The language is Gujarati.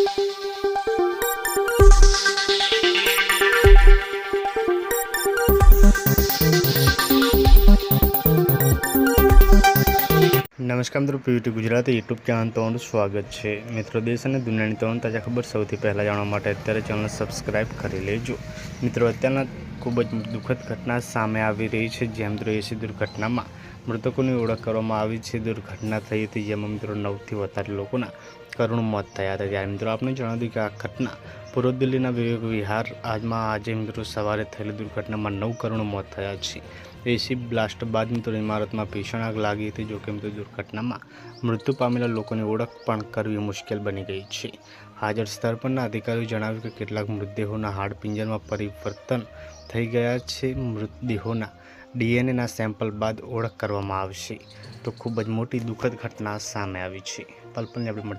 નમસ્કાર મિત્રો, પીવીટી ગુજરાતી યુટ્યુબ ચેનલ તમારું સ્વાગત છે। મિત્રો, દેશ અને દુનિયાની તમામ તાજા ખબર સૌથી પહેલાં જાણવા માટે અત્યારે ચેનલ સબસ્ક્રાઈબ કરી લેજો। મિત્રો, અત્યારના ખૂબ જ દુઃખદ ઘટના સામે આવી રહી છે, જ્યાં મિત્રો એસી દુર્ઘટનામાં મૃતકોની ઓળખ કરવામાં આવી છે। દુર્ઘટના થઈ હતી જેમાં મિત્રો 9થી વધારે લોકોના કરુણ મોત થયા હતા। ત્યારે મિત્રો આપણે જણાવી દઈએ કે આ ઘટના પૂર્વ દિલ્હીના વિવેક વિહાર આજે મિત્રો સવારે થયેલી દુર્ઘટનામાં 9 કરુણ મોત થયા છે। એસી બ્લાસ્ટ બાદ મિત્રો ઇમારતમાં ભીષણ આગ લાગી હતી। જોકે મિત્રો દુર્ઘટનામાં મૃત્યુ પામેલા લોકોની ઓળખ પણ કરવી મુશ્કેલ બની ગઈ છે। હાજર સ્થળ પરના અધિકારીઓએ જણાવ્યું કે કેટલાક મૃતદેહોના હાડપિંજરમાં પરિવર્તન થઈ ગયા છે। મૃતદેહોના ડીએનએના સેમ્પલ બાદ ઓળખ કરવામાં આવશે। તો ખૂબ જ મોટી દુઃખદ ઘટના સામે આવી છે। પલપલની આપણે મળતી